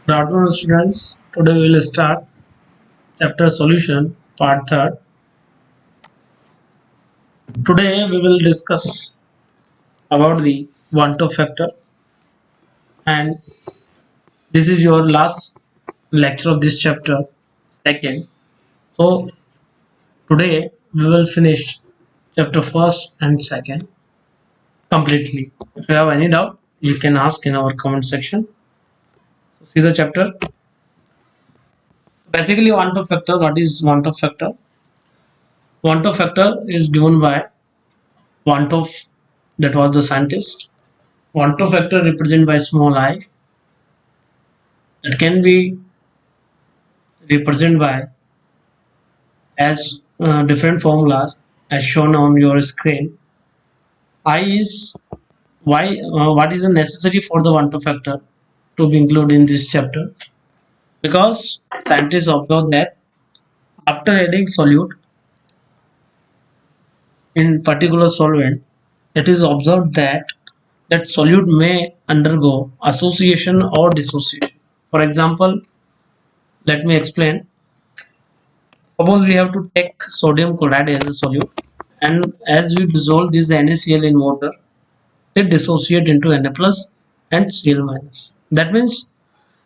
Good afternoon, students. Today we will start chapter solution part third. Today we will discuss about the one-to factor, and this is your last lecture of this chapter, second. So today we will finish chapter first and second completely. If you have any doubt, you can ask in our comment section. So see the chapter. Basically, one-to factor. What is one-to factor? One-to factor is given by one-to, that was the scientist. One-to factor represented by small I, that can be represented by as different formulas as shown on your screen. I is why what is necessary for the one-to factor to be included in this chapter, because scientists observe that after adding solute in particular solvent, it is observed that that solute may undergo association or dissociation. For example, let me explain. Suppose we have to take sodium chloride as a solute, and as we dissolve this NaCl in water, it dissociates into Na plus and Cl minus. That means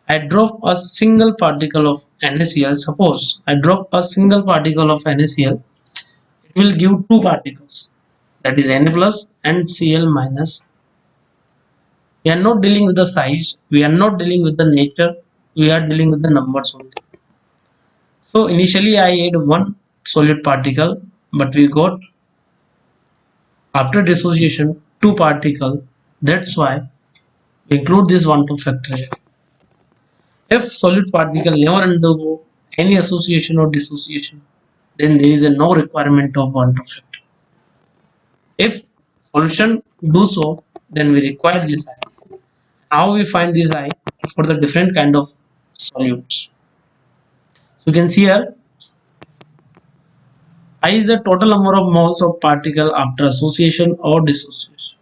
I drop a single particle of NaCl. Suppose I drop a single particle of NaCl, it will give two particles, that is Na plus and Cl minus. We are not dealing with the size, we are not dealing with the nature, we are dealing with the numbers only. So initially I add one solid particle, but we got after dissociation two particle. That's why we include this one-to factor here. If solid particle never undergo any association or dissociation, then there is a no requirement of one-to factor. If solution do so, then we require this I. How we find this I for the different kind of solutes? So you can see here I is the total number of moles of particle after association or dissociation.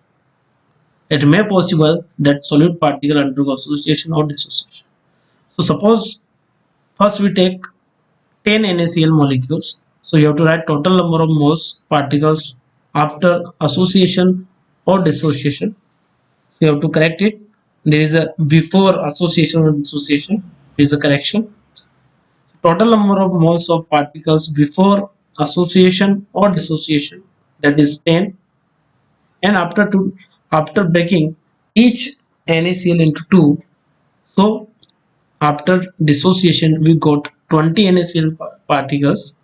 It may possible that solute particle undergo association or dissociation. So suppose first we take 10 NaCl molecules. So you have to write total number of moles particles after association or dissociation. So you have to correct it. There is a before association or dissociation. There is a correction. Total number of moles of particles before association or dissociation, that is 10, and after breaking each NaCl into two, so after dissociation we got 20 NaCl particles.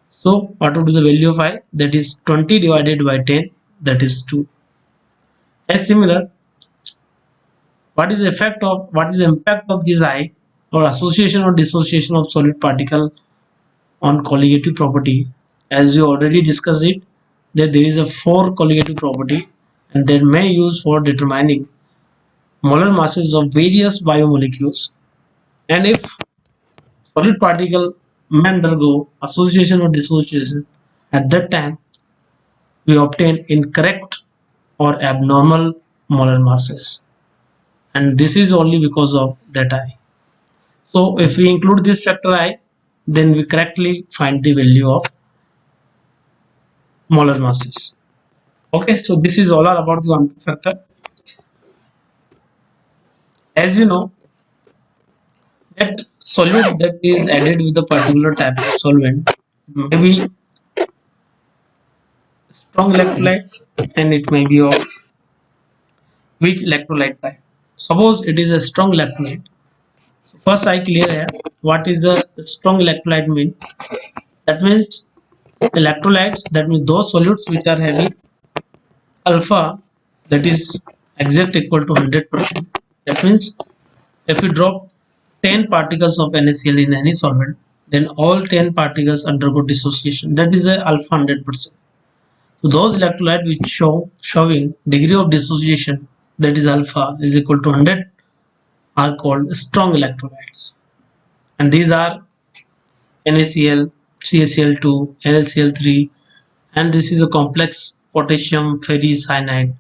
So what would be the value of I? That is 20 divided by 10, that is 2. As similar, what is the impact of this I or association or dissociation of solid particle on colligative property? As we already discussed it, that there is a 4 colligative property, and they may use for determining molar masses of various biomolecules. And if solid particle may undergo association or dissociation, at that time we obtain incorrect or abnormal molar masses, and this is only because of that I. So if we include this factor I, then we correctly find the value of molar masses. Okay, so this is all about the one factor. As you know, that solute that is added with a particular type of solvent may be strong electrolyte and it may be of weak electrolyte type. Suppose it is a strong electrolyte. So first I clear here what is a strong electrolyte mean. That means electrolytes, that means those solutes which are having alpha, that is exact equal to 100%. That means if we drop 10 particles of NaCl in any solvent, then all 10 particles undergo dissociation. That is a alpha 100%. So those electrolytes which showing degree of dissociation, that is alpha is equal to 100, are called strong electrolytes. And these are NaCl, CaCl2, NaCl3, and this is a complex potassium ferricyanide,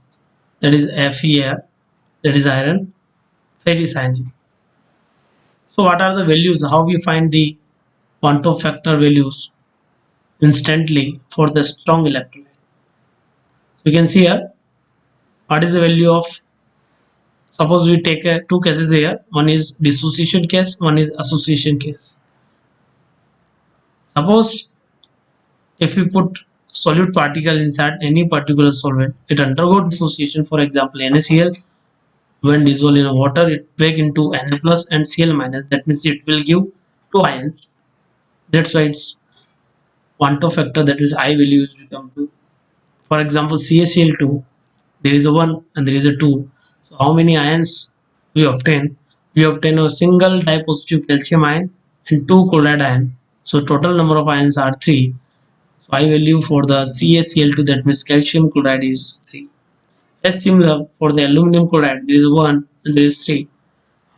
that is FeA, that is iron ferricyanide. So what are the values? How we find the Van 't Hoff factor values instantly for the strong electrolyte? So you can see here what is the value of, suppose we take two cases here, one is dissociation case, one is association case. Suppose if we put solute particle inside any particular solvent, it undergoes dissociation. For example, NaCl, when dissolved in water, it break into Na plus and Cl minus. That means it will give two ions. That's why it's Van 't Hoff factor, that is I value is become 2. For example, CaCl2, there is a 1 and there is a 2. So how many ions we obtain? We obtain a single dipositive calcium ion and two chloride ion. So total number of ions are 3. So I value for the CaCl2, that means calcium chloride, is 3. As similar for the aluminum chloride, there is 1 and there is 3.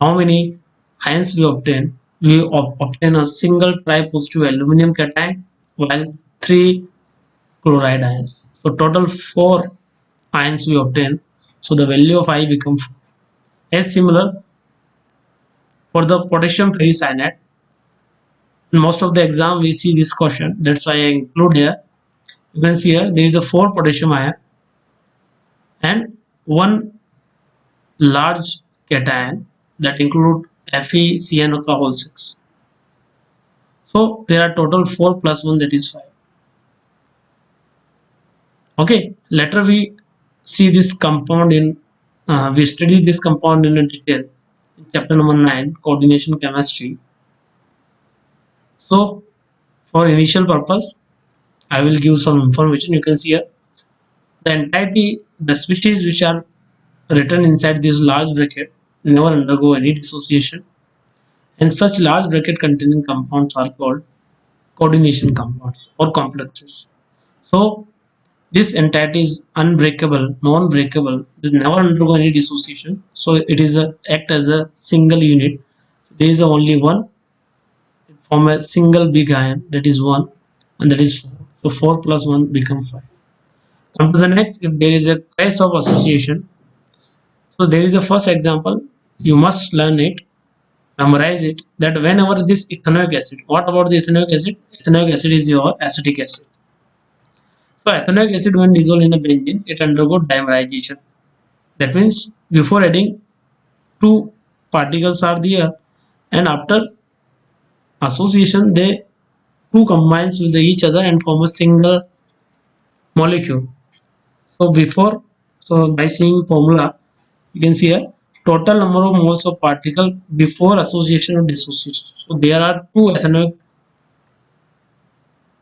How many ions we obtain? We obtain a single tripositive aluminum cation while 3 chloride ions. So total 4 ions we obtain. So the value of I becomes 4. As similar for the potassium ferricyanide. In most of the exam we see this question. That's why I include here. You can see here there is a 4 potassium ion and one large cation that include FeCN6. So there are total 4 plus 1, that is 5. Okay, later we see this compound in we study this compound in detail in chapter number 9, coordination chemistry. So for initial purpose I will give some information. You can see here the entirety, the species which are written inside this large bracket never undergo any dissociation, and such large bracket containing compounds are called coordination compounds or complexes. So this entity is unbreakable, non-breakable, it never undergo any dissociation. So it is a act as a single unit. There is only one, it form a single big ion, that is 1, and that is 4. So 4 plus 1 become 5. Come to the next, if there is a case of association. So there is a first example, you must learn it, memorize it, that whenever this ethanoic acid, what about the ethanoic acid? Ethanoic acid is your acetic acid. So ethanoic acid when dissolved in a benzene, it undergoes dimerization. That means before adding two particles are there, and after association they two combines with each other and form a single molecule. So before, so by seeing formula, you can see here total number of moles of particle before association or dissociation. So there are two ethanoic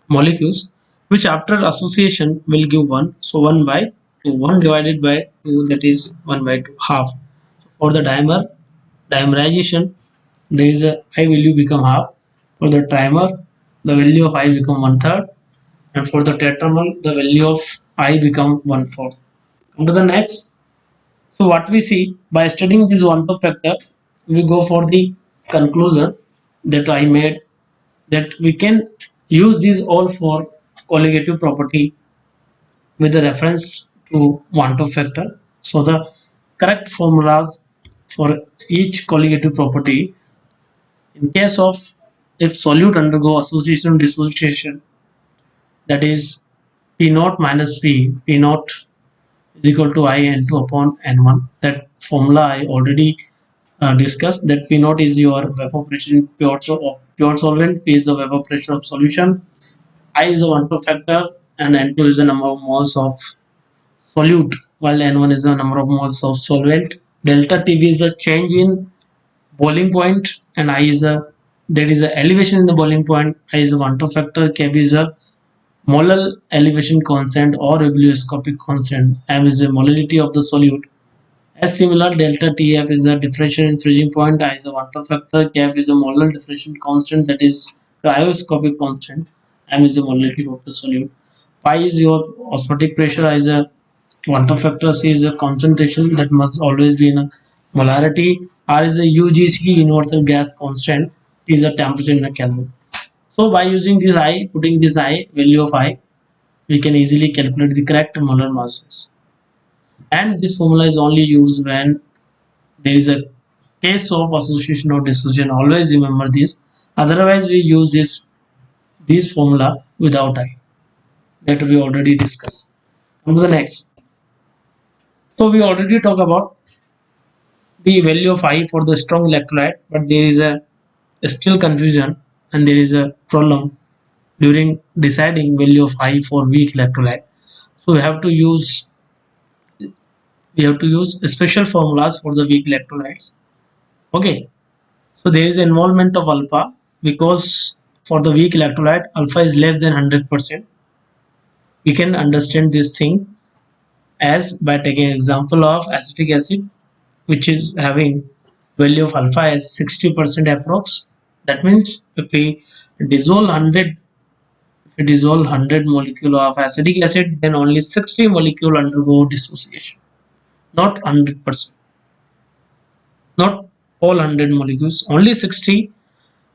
molecules which after association will give 1. So 1 by 2, 1 divided by 2, that is 1 by 2, half. So for the dimerization, there is a I value become half. For the trimer, the value of I become 1/3, and for the tetramer, the value of I become 1/4. Come to the next. So what we see by studying this Van 't Hoff factor, we go for the conclusion that I made, that we can use these all for colligative property with the reference to Van 't Hoff factor. So the correct formulas for each colligative property in case of, if solute undergo association dissociation, that is P naught minus P naught is equal to I N2 upon N1. That formula I already discussed, that P naught is your vapor pressure in pure solvent, P is the vapor pressure of solution, I is the Van 't Hoff factor, and N2 is the number of moles of solute, while N1 is the number of moles of solvent. Delta Tb is the change in boiling point, and I is a, there is a elevation in the boiling point. I is a Van 't Hoff factor. Kb is a molar elevation constant or biblioscopic constant. M is the molality of the solute. As similar, delta Tf is the diffraction in freezing point. I is a Van 't Hoff factor. Kf is a molar diffraction constant, that is cryoscopic constant. M is the molality of the solute. Pi is your osmotic pressure. I is a Van 't Hoff factor. C is a concentration that must always be in a molarity. R is a UGC, universal gas constant. T is a temperature in a Kelvin. So by using this I, putting this I, value of I, we can easily calculate the correct molar masses. And this formula is only used when there is a Case of association or dissociation, always remember this. Otherwise, we use this formula without I, that we already discussed. Come to the next. So we already talk about the value of I for the strong electrolyte, but there is a still confusion and there is a problem during deciding value of I for weak electrolyte. So we have to use special formulas for the weak electrolytes. Okay, so there is involvement of alpha because for the weak electrolyte alpha is less than 100%. We can understand this thing as by taking example of acetic acid, which is having value of alpha as 60% approx. That means if we dissolve 100 if we dissolve 100 molecule of acetic acid, then only 60 molecule undergo dissociation, not 100%, not all 100 molecules, only 60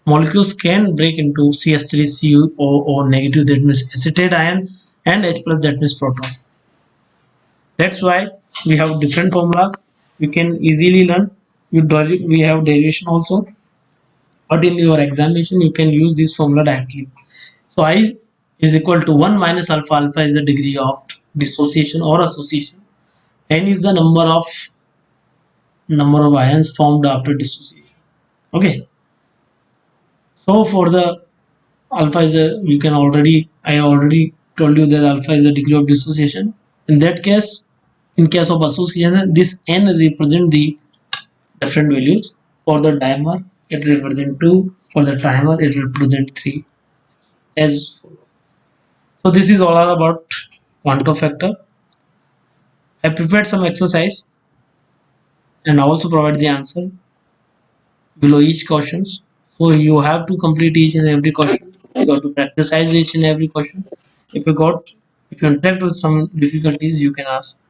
molecules can break into CS3CuO negative, that means acetate ion, and H plus, that means proton. That's why we have different formulas. You can easily learn. We have derivation also, but in your examination you can use this formula directly. So I is equal to 1 minus alpha. Alpha is the degree of dissociation or association. N is the number of ions formed after dissociation. Okay. So for the alpha is a, you can already, I already told you that alpha is the degree of dissociation. In that case, in case of association, this N represent the different values. For the dimer, it represent 2. For the trimer, it represent 3. As so, this is all about quantum factor. I prepared some exercise and also provide the answer below each questions. So you have to complete each and every question. You got to practice each and every question. If you got, if you interact with some difficulties, you can ask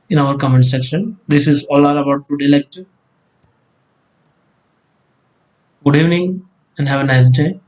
in our comment section. This is all about today lecture. Good evening and have a nice day.